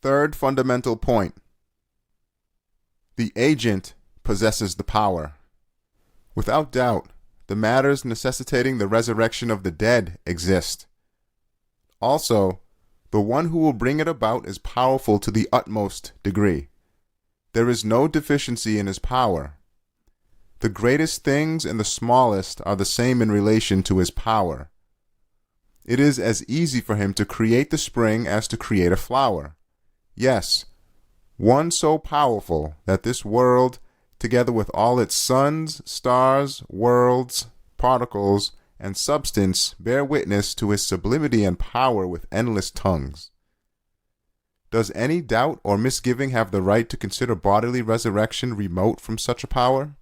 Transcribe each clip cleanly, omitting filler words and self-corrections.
Third fundamental point. The agent possesses the power. Without doubt, the matters necessitating the resurrection of the dead exist. Also, the one who will bring it about is powerful to the utmost degree. There is no deficiency in his power. The greatest things and the smallest are the same in relation to his power. It is as easy for him to create the spring as to create a flower. Yes, one so powerful that this world, together with all its suns, stars, worlds, particles, and substance, bear witness to his sublimity and power with endless tongues. Does any doubt or misgiving have the right to consider bodily resurrection remote from such a power?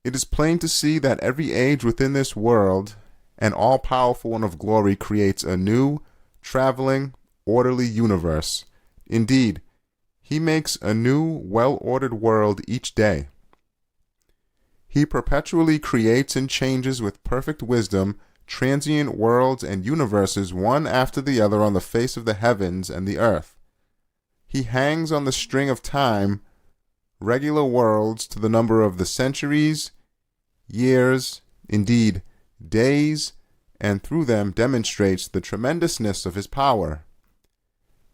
It is plain to see that every age within this world, an all-powerful one of glory, creates a new, traveling, orderly universe. Indeed, he makes a new, well-ordered world each day. He perpetually creates and changes with perfect wisdom transient worlds and universes one after the other on the face of the heavens and the earth. He hangs on the string of time regular worlds to the number of the centuries, years, indeed, days, and through them demonstrates the tremendousness of his power.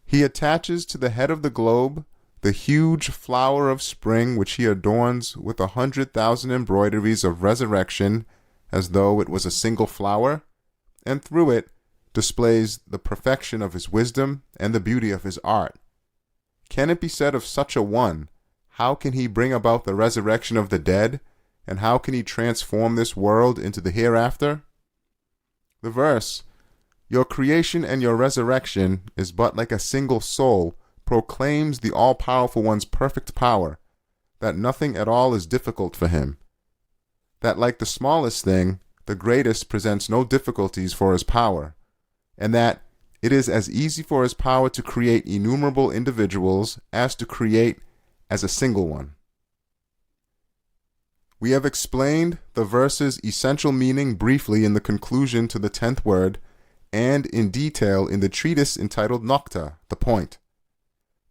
He attaches to the head of the globe the huge flower of spring which he adorns with 100,000 embroideries of resurrection as though it was a single flower, and through it displays the perfection of his wisdom and the beauty of his art. Can it be said of such a one, how can he bring about the resurrection of the dead, and how can he transform this world into the hereafter? The verse, "Your creation and your resurrection is but like a single soul," proclaims the all-powerful one's perfect power, that nothing at all is difficult for him, that like the smallest thing, the greatest presents no difficulties for his power, and that it is as easy for his power to create innumerable individuals as to create as a single one. We have explained the verse's essential meaning briefly in the conclusion to the 10th word, and in detail in the treatise entitled Nokta, the point,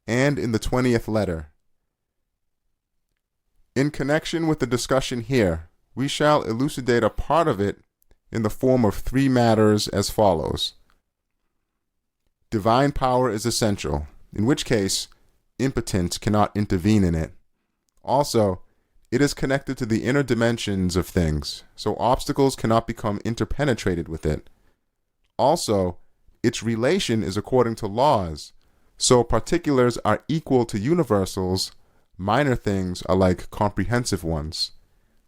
and in the 20th letter. In connection with the discussion here, we shall elucidate a part of it in the form of 3 matters as follows. Divine power is essential, in which case impotence cannot intervene in it. Also, it is connected to the inner dimensions of things, so obstacles cannot become interpenetrated with it. Also, its relation is according to laws, so particulars are equal to universals, minor things are like comprehensive ones.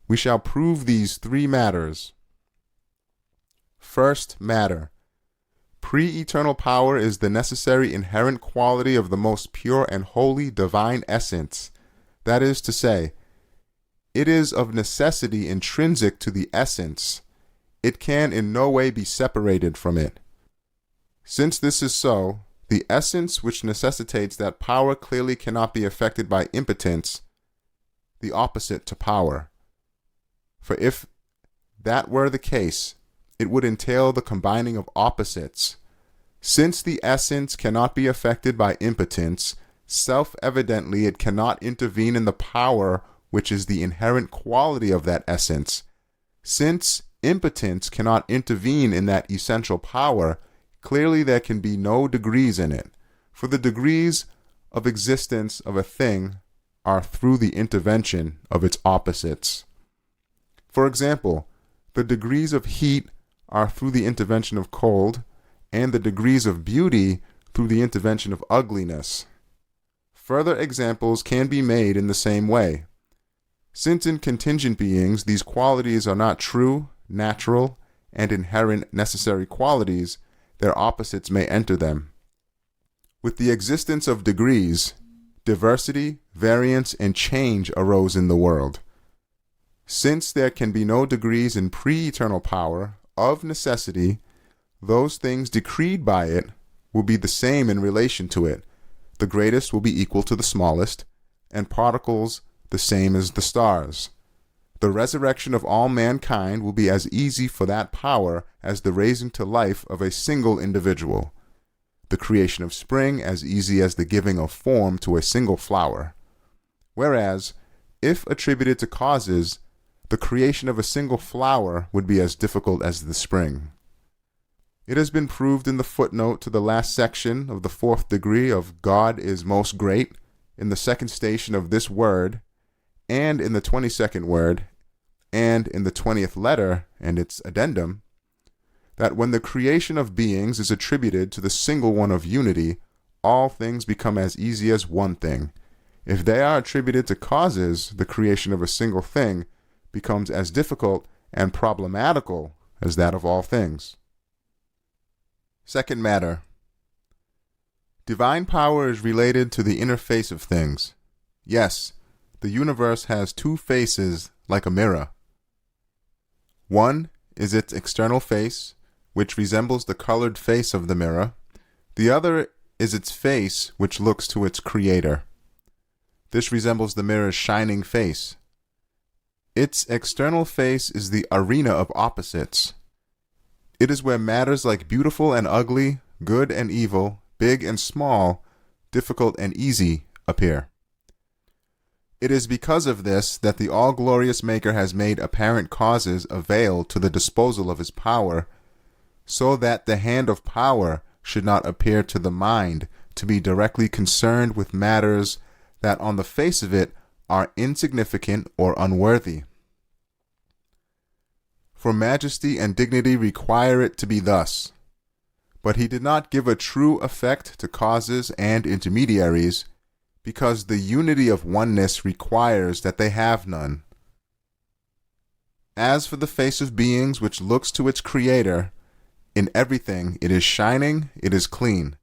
We shall prove these 3 matters. First matter. Pre-eternal power is the necessary inherent quality of the most pure and holy divine essence. That is to say, it is of necessity intrinsic to the essence. It can in no way be separated from it. Since this is so, the essence which necessitates that power clearly cannot be affected by impotence, the opposite to power. For if that were the case, it would entail the combining of opposites. Since the essence cannot be affected by impotence, self-evidently it cannot intervene in the power which is the inherent quality of that essence. Since impotence cannot intervene in that essential power, clearly there can be no degrees in it, for the degrees of existence of a thing are through the intervention of its opposites. For example, the degrees of heat are through the intervention of cold, and the degrees of beauty through the intervention of ugliness. Further examples can be made in the same way. Since in contingent beings these qualities are not true, natural, and inherent necessary qualities, their opposites may enter them. With the existence of degrees, diversity, variance, and change arose in the world. Since there can be no degrees in pre-eternal power, of necessity, those things decreed by it will be the same in relation to it. The greatest will be equal to the smallest, and particles the same as the stars. The resurrection of all mankind will be as easy for that power as the raising to life of a single individual. the creation of spring as easy as the giving of form to a single flower. Whereas, if attributed to causes, the creation of a single flower would be as difficult as the spring. It has been proved in the footnote to the last section of the fourth degree of God is most great, in the second station of this word, and in the 22nd word, and in the 20th letter and its addendum, that when the creation of beings is attributed to the single one of unity, all things become as easy as one thing. If they are attributed to causes, the creation of a single thing becomes as difficult and problematical as that of all things. Second matter. Divine power is related to the inner face of things. Yes, the universe has two faces like a mirror. One is its external face, which resembles the colored face of the mirror. The other is its face, which looks to its creator. This resembles the mirror's shining face. Its external face is the arena of opposites. It is where matters like beautiful and ugly, good and evil, big and small, difficult and easy appear. It is because of this that the all-glorious Maker has made apparent causes avail to the disposal of his power, so that the hand of power should not appear to the mind to be directly concerned with matters that on the face of it are insignificant or unworthy. For majesty and dignity require it to be thus. But he did not give a true effect to causes and intermediaries, because the unity of oneness requires that they have none. As for the face of beings which looks to its creator, in everything it is shining, it is clean.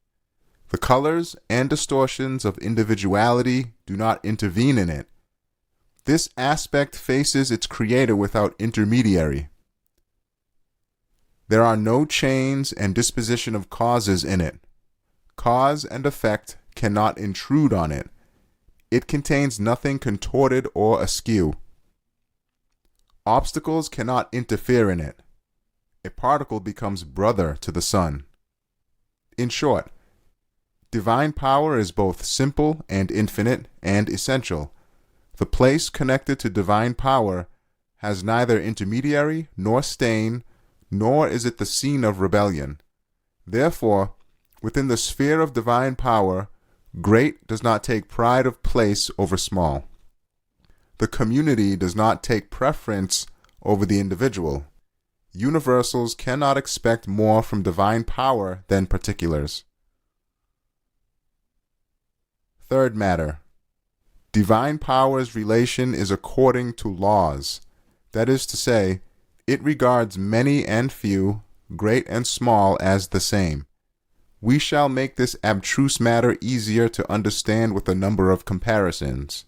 The colors and distortions of individuality do not intervene in it. This aspect faces its creator without intermediary. There are no chains and disposition of causes in it. Cause and effect cannot intrude on it. It contains nothing contorted or askew. Obstacles cannot interfere in it. A particle becomes brother to the sun. In short, divine power is both simple and infinite and essential. The place connected to divine power has neither intermediary nor stain, nor is it the scene of rebellion. Therefore, within the sphere of divine power, great does not take pride of place over small. The community does not take preference over the individual. Universals cannot expect more from divine power than particulars. Third matter. Divine power's relation is according to laws. That is to say, it regards many and few, great and small as the same. We shall make this abstruse matter easier to understand with a number of comparisons.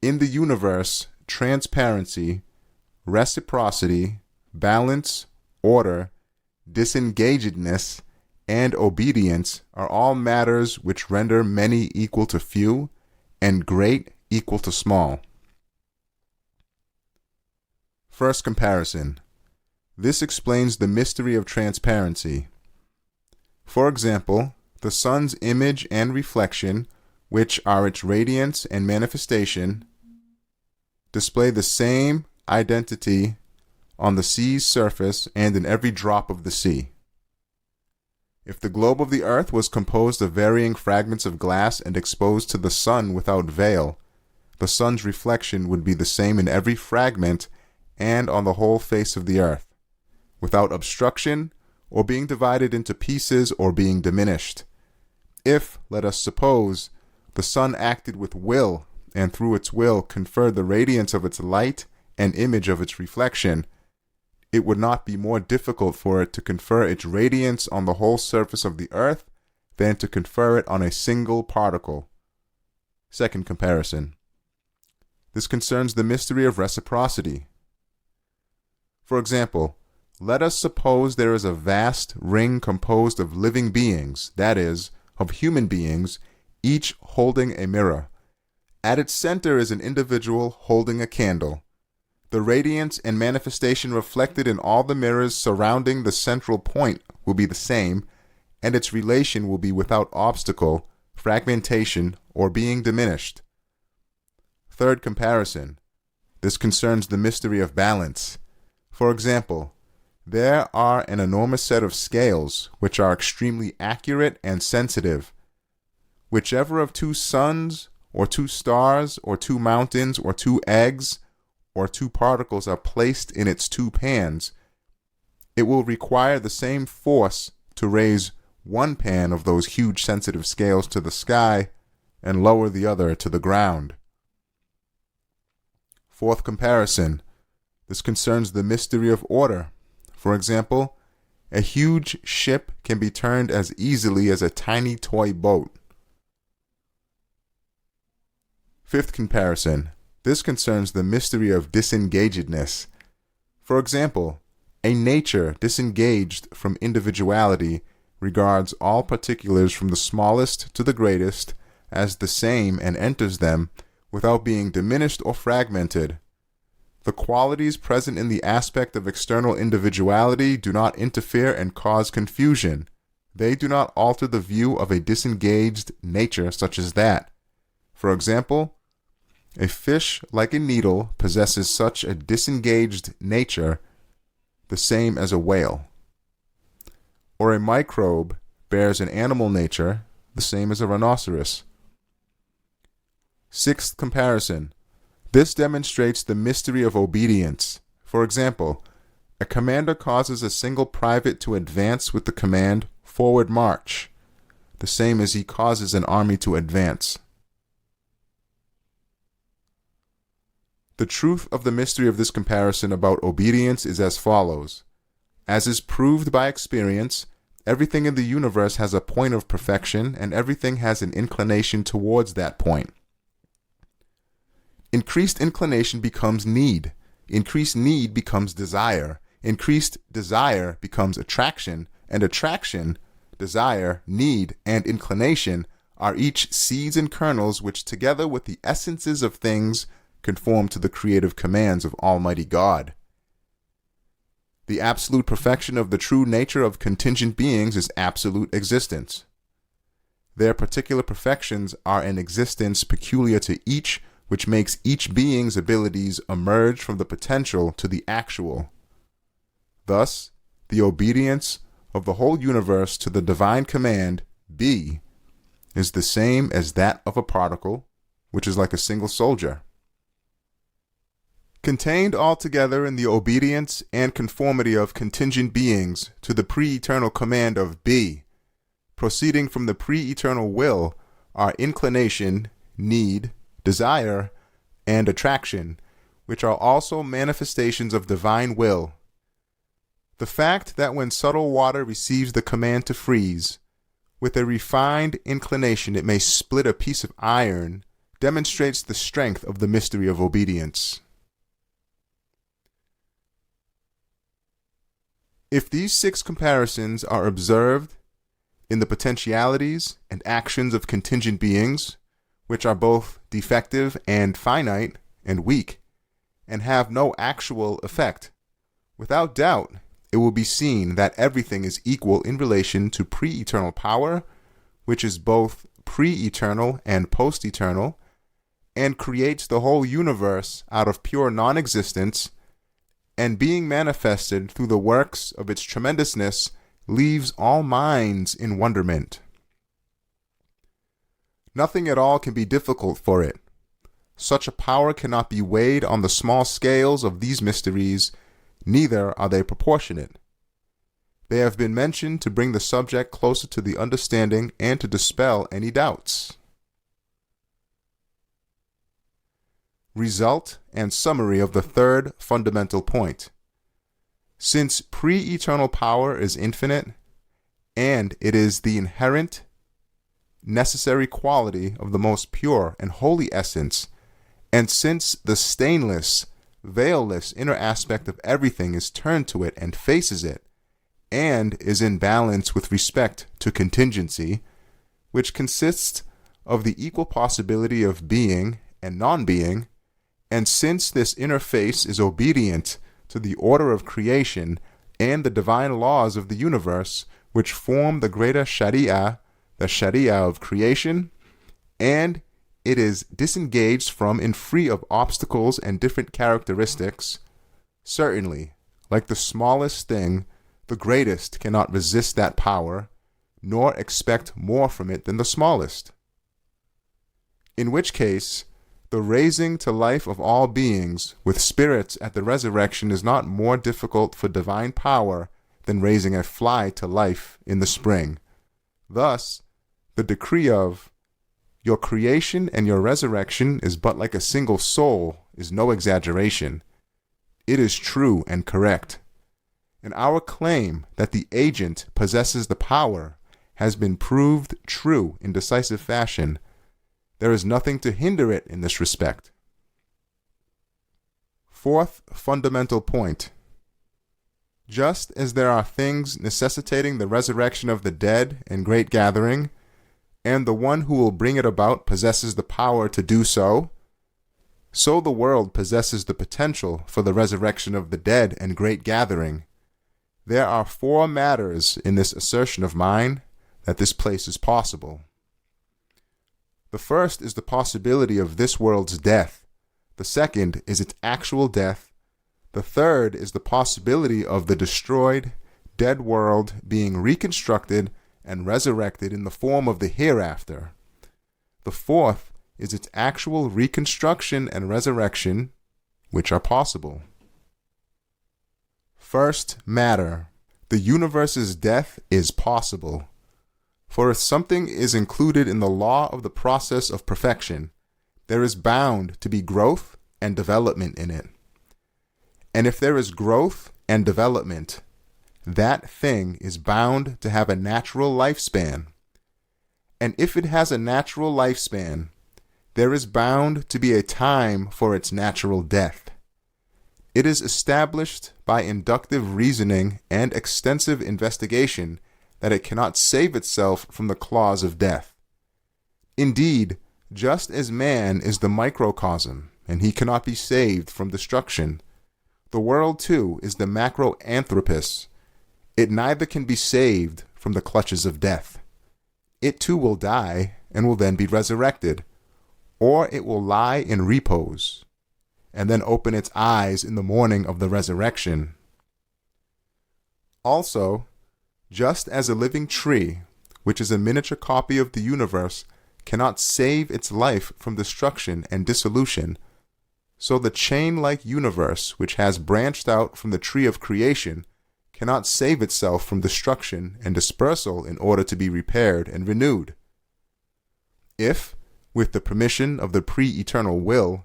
In the universe, transparency, reciprocity, balance, order, disengagedness, and obedience are all matters which render many equal to few and great equal to small. First comparison. This explains the mystery of transparency. For example, the sun's image and reflection, which are its radiance and manifestation, display the same identity on the sea's surface and in every drop of the sea. If the globe of the earth was composed of varying fragments of glass and exposed to the sun without veil, the sun's reflection would be the same in every fragment and on the whole face of the earth, without obstruction or being divided into pieces or being diminished. If, let us suppose, the sun acted with will and through its will conferred the radiance of its light and image of its reflection, it would not be more difficult for it to confer its radiance on the whole surface of the earth than to confer it on a single particle. Second comparison. This concerns the mystery of reciprocity. For example, let us suppose there is a vast ring composed of living beings, that is, of human beings, each holding a mirror. At its center is an individual holding a candle. The radiance and manifestation reflected in all the mirrors surrounding the central point will be the same, and its relation will be without obstacle, fragmentation, or being diminished. Third comparison. This concerns the mystery of balance. For example, there are an enormous set of scales which are extremely accurate and sensitive. Whichever of two suns, or two stars, or two mountains, or two eggs, or two particles are placed in its two pans, it will require the same force to raise one pan of those huge sensitive scales to the sky and lower the other to the ground. Fourth comparison. This concerns the mystery of order. For example, a huge ship can be turned as easily as a tiny toy boat. Fifth comparison. This concerns the mystery of disengagedness. For example, a nature disengaged from individuality regards all particulars from the smallest to the greatest as the same and enters them without being diminished or fragmented. The qualities present in the aspect of external individuality do not interfere and cause confusion. They do not alter the view of a disengaged nature such as that. For example, a fish like a needle possesses such a disengaged nature, the same as a whale. Or a microbe bears an animal nature, the same as a rhinoceros. Sixth comparison. This demonstrates the mystery of obedience. For example, a commander causes a single private to advance with the command, "Forward march," the same as he causes an army to advance. The truth of the mystery of this comparison about obedience is as follows. As is proved by experience, everything in the universe has a point of perfection, and everything has an inclination towards that point. Increased inclination becomes need. Increased need becomes desire. Increased desire becomes attraction, and attraction, desire, need, and inclination are each seeds and kernels which, together with the essences of things, conform to the creative commands of Almighty God. The absolute perfection of the true nature of contingent beings is absolute existence. Their particular perfections are an existence peculiar to each, which makes each being's abilities emerge from the potential to the actual. Thus, the obedience of the whole universe to the divine command, "Be," is the same as that of a particle, which is like a single soldier. Contained altogether in the obedience and conformity of contingent beings to the pre-eternal command of "Be," proceeding from the pre-eternal will, are inclination, need, desire, and attraction, which are also manifestations of divine will. The fact that when subtle water receives the command to freeze, with a refined inclination it may split a piece of iron, demonstrates the strength of the mystery of obedience. If these 6 comparisons are observed in the potentialities and actions of contingent beings, which are both defective and finite and weak, and have no actual effect, without doubt it will be seen that everything is equal in relation to pre-eternal power, which is both pre-eternal and post-eternal, and creates the whole universe out of pure non-existence, and being manifested through the works of its tremendousness leaves all minds in wonderment. Nothing at all can be difficult for it. Such a power cannot be weighed on the small scales of these mysteries, neither are they proportionate. They have been mentioned to bring the subject closer to the understanding and to dispel any doubts. Result and summary of the third fundamental point. Since pre-eternal power is infinite, and it is the inherent, necessary quality of the most pure and holy essence, and since the stainless, veilless inner aspect of everything is turned to it and faces it, and is in balance with respect to contingency, which consists of the equal possibility of being and non-being, and since this inner face is obedient to the order of creation and the divine laws of the universe, which form the greater Sharia, the Sharia of creation, and it is disengaged from and free of obstacles and different characteristics, certainly, like the smallest thing, the greatest cannot resist that power, nor expect more from it than the smallest. In which case, the raising to life of all beings with spirits at the resurrection is not more difficult for divine power than raising a fly to life in the spring. Thus, the decree of your creation and your resurrection is but like a single soul is no exaggeration. It is true and correct. And our claim that the agent possesses the power has been proved true in decisive fashion. There is nothing to hinder it in this respect. Fourth fundamental point. Just as there are things necessitating the resurrection of the dead and great gathering, and the one who will bring it about possesses the power to do so, so the world possesses the potential for the resurrection of the dead and great gathering. There are four matters in this assertion of mine that this place is possible. The first is the possibility of this world's death. The second is its actual death. The third is the possibility of the destroyed, dead world being reconstructed and resurrected in the form of the hereafter. The fourth is its actual reconstruction and resurrection, which are possible. First matter. The universe's death is possible. For if something is included in the law of the process of perfection, there is bound to be growth and development in it. And if there is growth and development, that thing is bound to have a natural lifespan. And if it has a natural lifespan, there is bound to be a time for its natural death. It is established by inductive reasoning and extensive investigation that it cannot save itself from the claws of death. Indeed, just as man is the microcosm, and he cannot be saved from destruction, the world too is the macroanthropos. It neither can be saved from the clutches of death. It too will die and will then be resurrected, or it will lie in repose, and then open its eyes in the morning of the resurrection. Also, just as a living tree, which is a miniature copy of the universe, cannot save its life from destruction and dissolution, so the chain-like universe which has branched out from the tree of creation cannot save itself from destruction and dispersal in order to be repaired and renewed. If, with the permission of the pre-eternal will,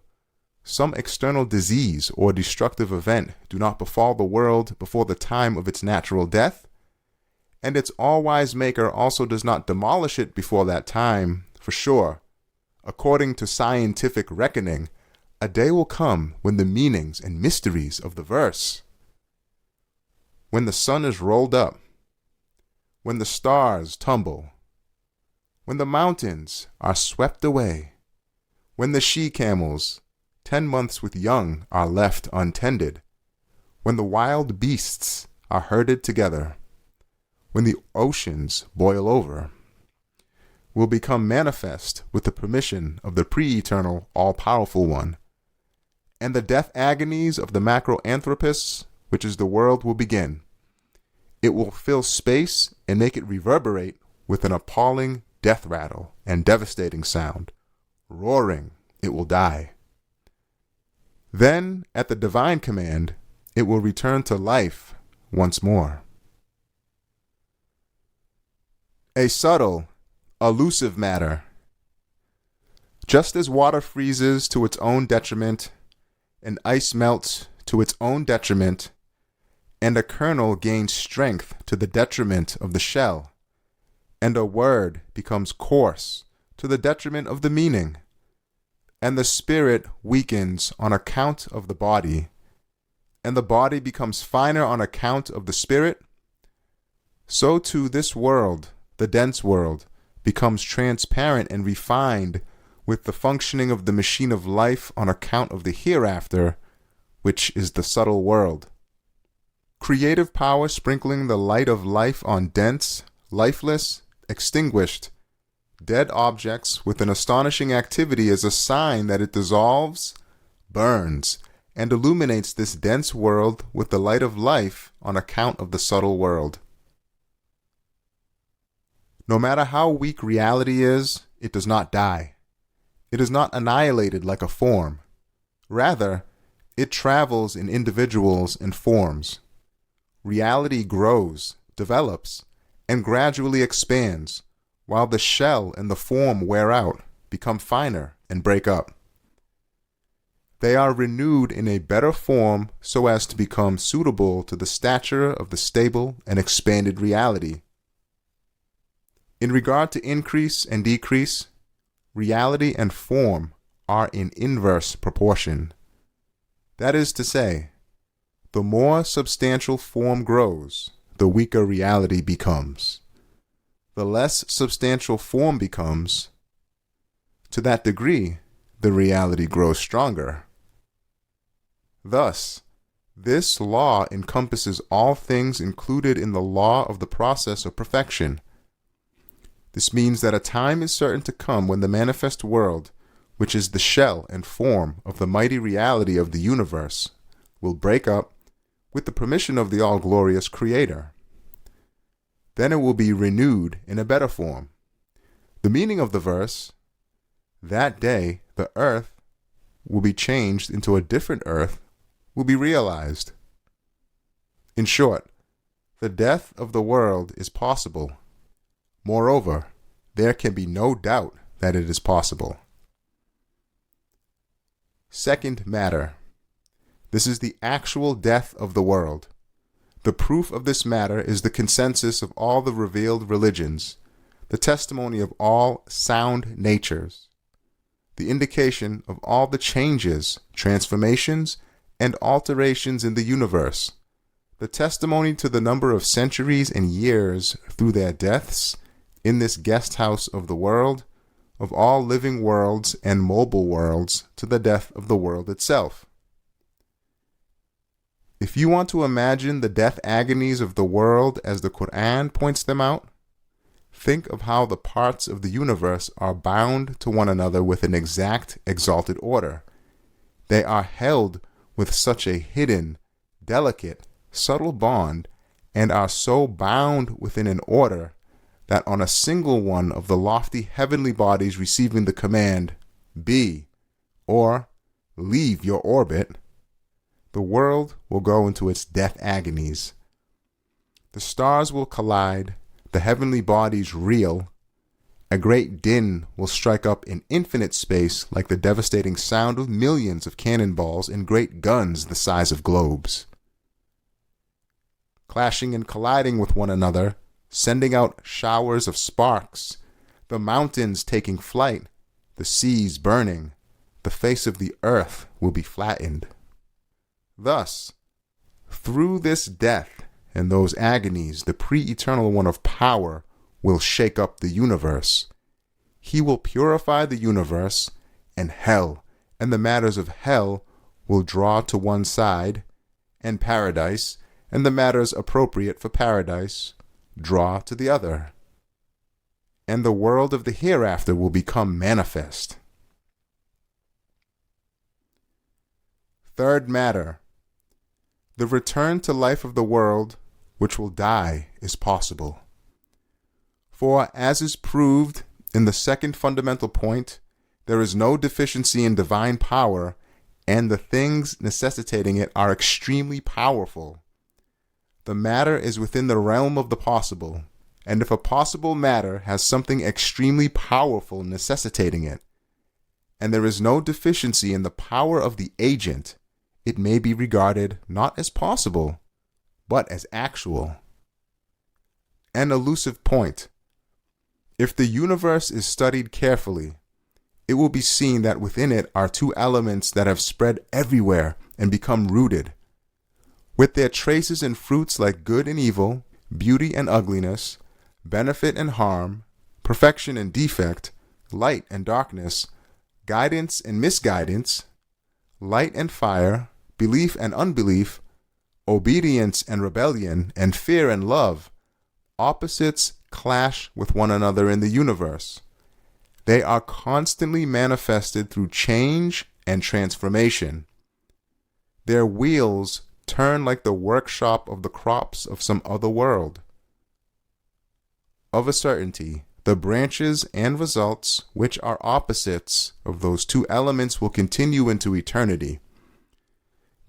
some external disease or destructive event do not befall the world before the time of its natural death, and its all-wise maker also does not demolish it before that time, for sure, according to scientific reckoning, a day will come when the meanings and mysteries of the verse, when the sun is rolled up, when the stars tumble, when the mountains are swept away, when the she-camels, 10 months with young, are left untended, when the wild beasts are herded together, when the oceans boil over, will become manifest with the permission of the pre-eternal, all-powerful one, and the death agonies of the macroanthropos, which is the world, will begin. It will fill space and make it reverberate with an appalling death rattle and devastating sound. Roaring, it will die. Then, at the divine command, it will return to life once more. A subtle, elusive matter. Just as water freezes to its own detriment, and ice melts to its own detriment, and a kernel gains strength to the detriment of the shell, and a word becomes coarse to the detriment of the meaning, and the spirit weakens on account of the body, and the body becomes finer on account of the spirit, so too this world, the dense world, becomes transparent and refined with the functioning of the machine of life on account of the hereafter, which is the subtle world. Creative power sprinkling the light of life on dense, lifeless, extinguished, dead objects with an astonishing activity is a sign that it dissolves, burns, and illuminates this dense world with the light of life on account of the subtle world. No matter how weak reality is, it does not die. It is not annihilated like a form. Rather, it travels in individuals and forms. Reality grows, develops, and gradually expands, while the shell and the form wear out, become finer, and break up. They are renewed in a better form so as to become suitable to the stature of the stable and expanded reality. In regard to increase and decrease, reality and form are in inverse proportion. That is to say, the more substantial form grows, the weaker reality becomes. The less substantial form becomes, to that degree, the reality grows stronger. Thus, this law encompasses all things included in the law of the process of perfection. This means that a time is certain to come when the manifest world, which is the shell and form of the mighty reality of the universe, will break up with the permission of the all-glorious Creator. Then it will be renewed in a better form. The meaning of the verse, that day the earth will be changed into a different earth, will be realized. In short, the death of the world is possible. Moreover, there can be no doubt that it is possible. Second matter. This is the actual death of the world. The proof of this matter is the consensus of all the revealed religions, the testimony of all sound natures, the indication of all the changes, transformations, and alterations in the universe, the testimony to the number of centuries and years through their deaths in this guest house of the world, of all living worlds and mobile worlds to the death of the world itself. If you want to imagine the death agonies of the world as the Quran points them out, think of how the parts of the universe are bound to one another with an exact, exalted order. They are held with such a hidden, delicate, subtle bond, and are so bound within an order that on a single one of the lofty heavenly bodies receiving the command, be, or leave your orbit, the world will go into its death agonies. The stars will collide, the heavenly bodies reel, a great din will strike up in infinite space like the devastating sound of millions of cannonballs and great guns the size of globes. Clashing and colliding with one another, sending out showers of sparks, the mountains taking flight, the seas burning, the face of the earth will be flattened. Thus, through this death and those agonies, the pre-eternal one of power will shake up the universe. He will purify the universe, and hell and the matters of hell will draw to one side, and paradise and the matters appropriate for paradise draw to the other. And the world of the hereafter will become manifest. Third matter. The return to life of the world, which will die, is possible. For, as is proved in the second fundamental point, there is no deficiency in divine power, and the things necessitating it are extremely powerful. The matter is within the realm of the possible, and if a possible matter has something extremely powerful necessitating it, and there is no deficiency in the power of the agent, it may be regarded not as possible, but as actual. An elusive point. If the universe is studied carefully, it will be seen that within it are two elements that have spread everywhere and become rooted. With their traces and fruits like good and evil, beauty and ugliness, benefit and harm, perfection and defect, light and darkness, guidance and misguidance, light and fire, belief and unbelief, obedience and rebellion, and fear and love, opposites clash with one another in the universe. They are constantly manifested through change and transformation. Their wheels turn like the workshop of the crops of some other world. Of a certainty, the branches and results which are opposites of those two elements will continue into eternity.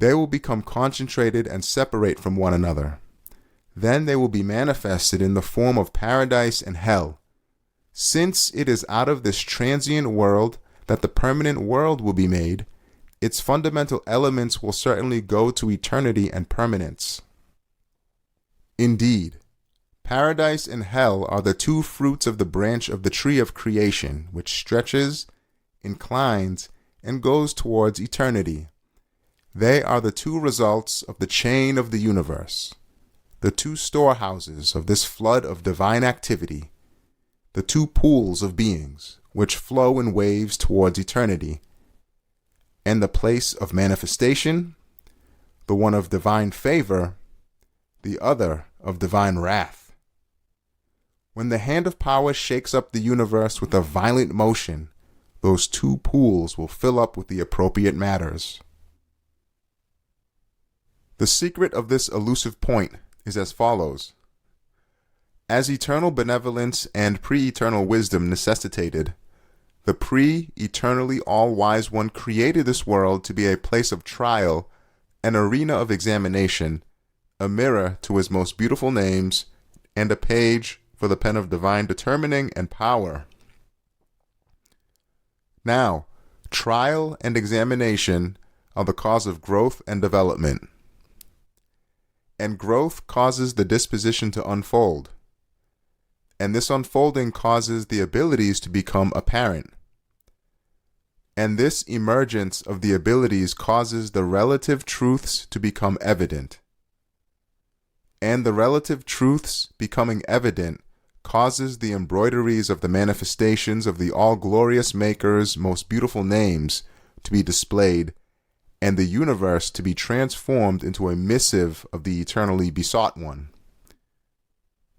They will become concentrated and separate from one another. Then they will be manifested in the form of paradise and hell. Since it is out of this transient world that the permanent world will be made, its fundamental elements will certainly go to eternity and permanence. Indeed, paradise and hell are the two fruits of the branch of the tree of creation, which stretches, inclines, and goes towards eternity. They are the two results of the chain of the universe, the two storehouses of this flood of divine activity, the two pools of beings which flow in waves towards eternity, and the place of manifestation, the one of divine favor, the other of divine wrath. When the hand of power shakes up the universe with a violent motion, those two pools will fill up with the appropriate matters. The secret of this elusive point is as follows. As eternal benevolence and pre-eternal wisdom necessitated, the pre-eternally all-wise one created this world to be a place of trial, an arena of examination, a mirror to his most beautiful names, and a page for the pen of divine determining and power. Now, trial and examination are the cause of growth and development. And growth causes the disposition to unfold. And this unfolding causes the abilities to become apparent. And this emergence of the abilities causes the relative truths to become evident. And the relative truths becoming evident causes the embroideries of the manifestations of the all-glorious Maker's most beautiful names to be displayed, and the universe to be transformed into a missive of the eternally besought one.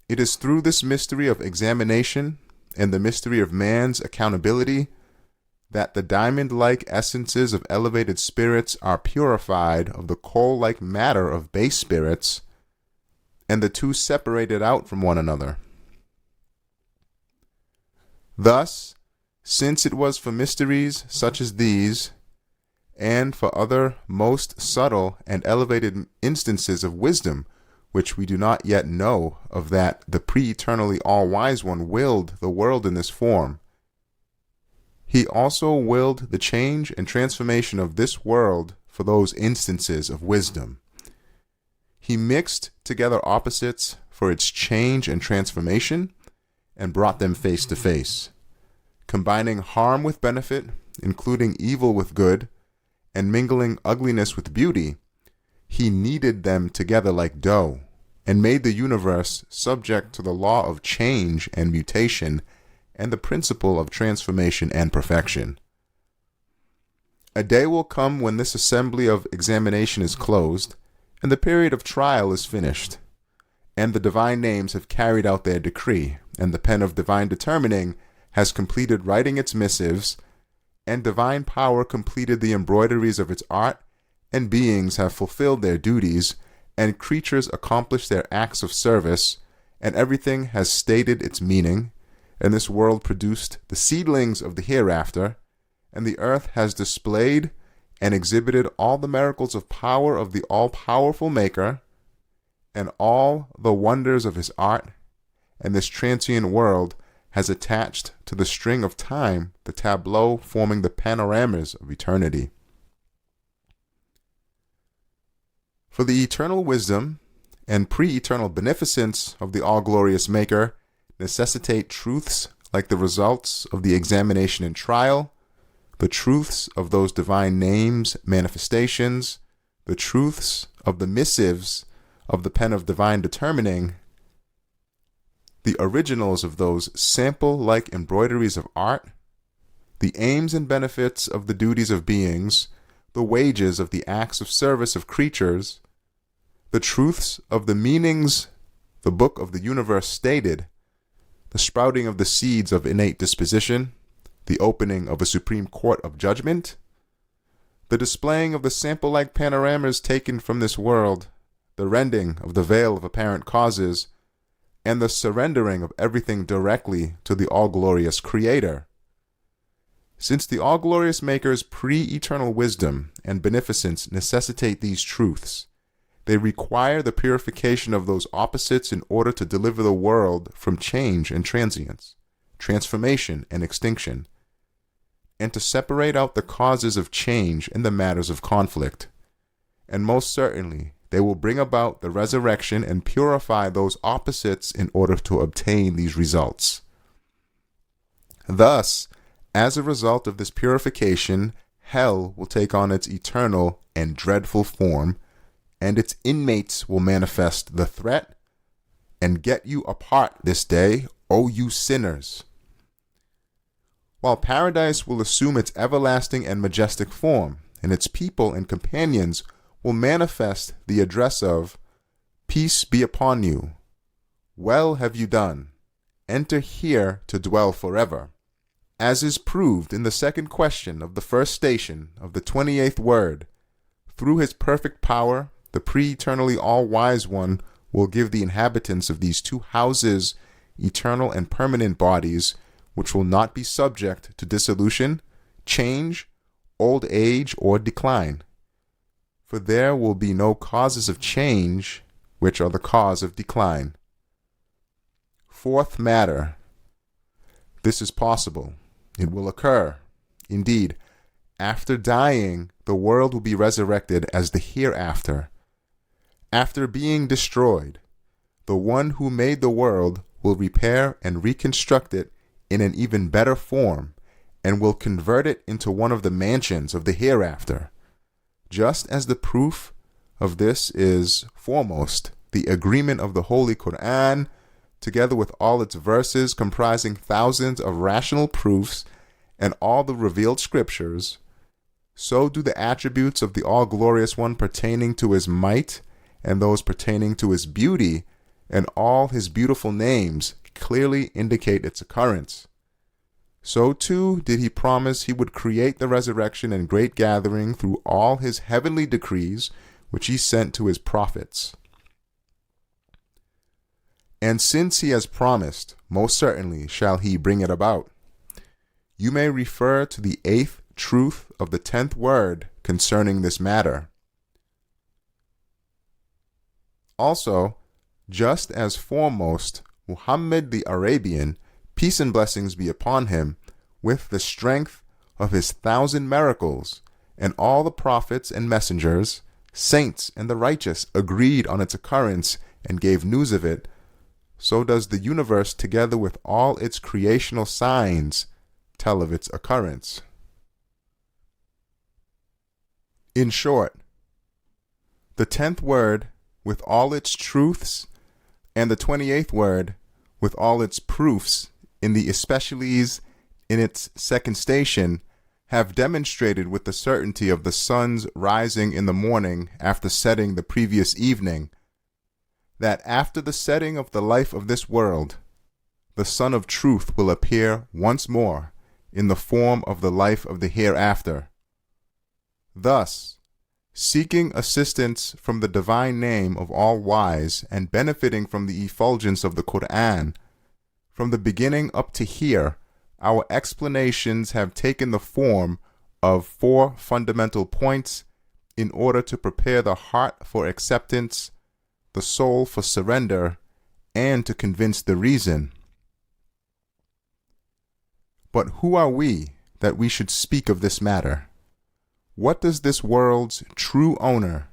It is through this mystery of examination and the mystery of man's accountability that the diamond-like essences of elevated spirits are purified of the coal-like matter of base spirits, and the two separated out from one another. Thus, since it was for mysteries such as these, and for other most subtle and elevated instances of wisdom, which we do not yet know of, that the pre-eternally all-wise one willed the world in this form, he also willed the change and transformation of this world for those instances of wisdom. He mixed together opposites for its change and transformation, and brought them face to face, combining harm with benefit, including evil with good, and mingling ugliness with beauty. He kneaded them together like dough, and made the universe subject to the law of change and mutation, and the principle of transformation and perfection. A day will come when this assembly of examination is closed, and the period of trial is finished, and the divine names have carried out their decree, and the pen of divine determining has completed writing its missives, and divine power completed the embroideries of its art, and beings have fulfilled their duties, and creatures accomplished their acts of service, and everything has stated its meaning, and this world produced the seedlings of the hereafter, and the earth has displayed and exhibited all the miracles of power of the all-powerful Maker, and all the wonders of his art, and this transient world has attached to the string of time the tableau forming the panoramas of eternity. For the eternal wisdom and pre-eternal beneficence of the all-glorious Maker necessitate truths like the results of the examination and trial, the truths of those divine names, manifestations, the truths of the missives of the pen of divine determining, the originals of those sample-like embroideries of art, the aims and benefits of the duties of beings, the wages of the acts of service of creatures, the truths of the meanings the book of the universe stated, the sprouting of the seeds of innate disposition, the opening of a supreme court of judgment, the displaying of the sample-like panoramas taken from this world, the rending of the veil of apparent causes, and the surrendering of everything directly to the all-glorious Creator. Since the all-glorious Maker's pre-eternal wisdom and beneficence necessitate these truths, they require the purification of those opposites in order to deliver the world from change and transience, transformation and extinction, and to separate out the causes of change and the matters of conflict. And most certainly, they will bring about the resurrection and purify those opposites in order to obtain these results. Thus, as a result of this purification, hell will take on its eternal and dreadful form, and its inmates will manifest the threat, "And get you apart this day, O you sinners." While paradise will assume its everlasting and majestic form, and its people and companions will manifest the address of, "Peace be upon you. Well have you done. Enter here to dwell forever." As is proved in the second question of the first station of the 28th word, through his perfect power, the pre-eternally all-wise one will give the inhabitants of these two houses eternal and permanent bodies, which will not be subject to dissolution, change, old age, or decline. For there will be no causes of change, which are the cause of decline. Fourth matter. This is possible. It will occur. Indeed, after dying, the world will be resurrected as the hereafter. After being destroyed, the one who made the world will repair and reconstruct it in an even better form, and will convert it into one of the mansions of the hereafter. Just as the proof of this is, foremost, the agreement of the Holy Quran, together with all its verses comprising thousands of rational proofs and all the revealed scriptures, so do the attributes of the All-Glorious One pertaining to his might and those pertaining to his beauty and all his beautiful names clearly indicate its occurrence. So too did he promise he would create the resurrection and great gathering through all his heavenly decrees which he sent to his prophets. And since he has promised, most certainly shall he bring it about. You may refer to the 8th truth of the 10th word concerning this matter. Also, just as foremost, Muhammad the Arabian, peace and blessings be upon him, with the strength of his 1,000 miracles, and all the prophets and messengers, saints and the righteous agreed on its occurrence and gave news of it, so does the universe together with all its creational signs tell of its occurrence. In short, the 10th word with all its truths and the 28th word with all its proofs in the especiallys in its second station have demonstrated with the certainty of the sun's rising in the morning after setting the previous evening, that after the setting of the life of this world, the Sun of Truth will appear once more in the form of the life of the hereafter. Thus, seeking assistance from the divine name of All-Wise and benefiting from the effulgence of the Quran, from the beginning up to here, our explanations have taken the form of 4 fundamental points in order to prepare the heart for acceptance, the soul for surrender, and to convince the reason. But who are we that we should speak of this matter? What does this world's true owner,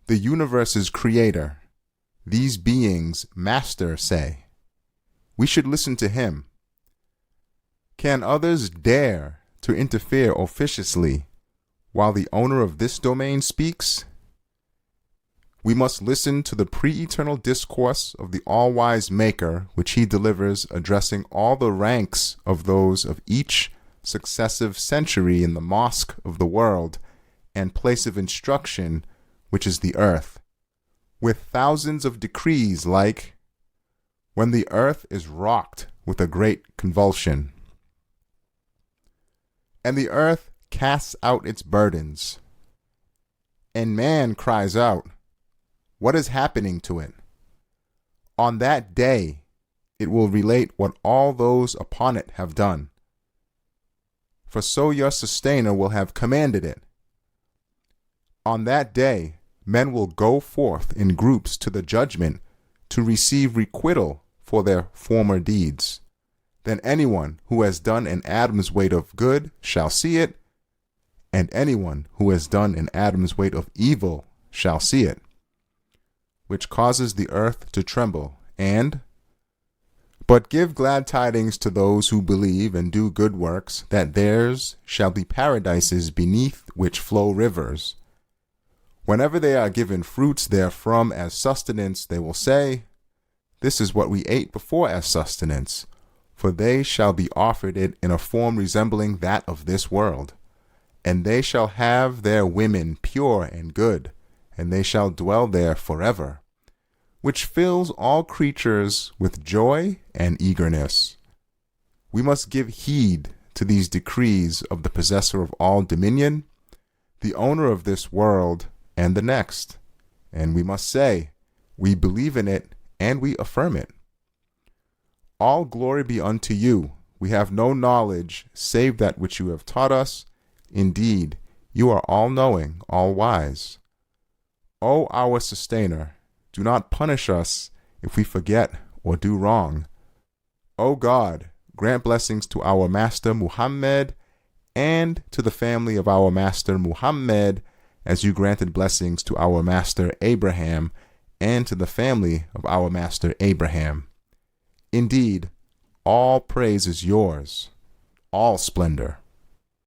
the universe's creator, these beings' master say? We should listen to him. Can others dare to interfere officiously while the owner of this domain speaks? We must listen to the pre-eternal discourse of the all-wise Maker, which he delivers, addressing all the ranks of those of each successive century in the mosque of the world and place of instruction, which is the earth, with thousands of decrees like, when the earth is rocked with a great convulsion, and the earth casts out its burdens, and man cries out, what is happening to it? On that day it will relate what all those upon it have done. For so your sustainer will have commanded it. On that day men will go forth in groups to the judgment to receive requital for their former deeds. Then anyone who has done an atom's weight of good shall see it, and anyone who has done an atom's weight of evil shall see it, which causes the earth to tremble. But give glad tidings to those who believe and do good works, that theirs shall be paradises beneath which flow rivers. Whenever they are given fruits therefrom as sustenance, they will say, this is what we ate before as sustenance, for they shall be offered it in a form resembling that of this world. And they shall have their women pure and good, and they shall dwell there forever, which fills all creatures with joy and eagerness. We must give heed to these decrees of the possessor of all dominion, the owner of this world and the next, and we must say, we believe in it and we affirm it. All glory be unto you. We have no knowledge save that which you have taught us. Indeed, you are all-knowing, all-wise. O our sustainer, do not punish us if we forget or do wrong. O God, grant blessings to our master Muhammad and to the family of our master Muhammad, as you granted blessings to our master Abraham and to the family of our master Abraham. Indeed, all praise is yours, all splendor.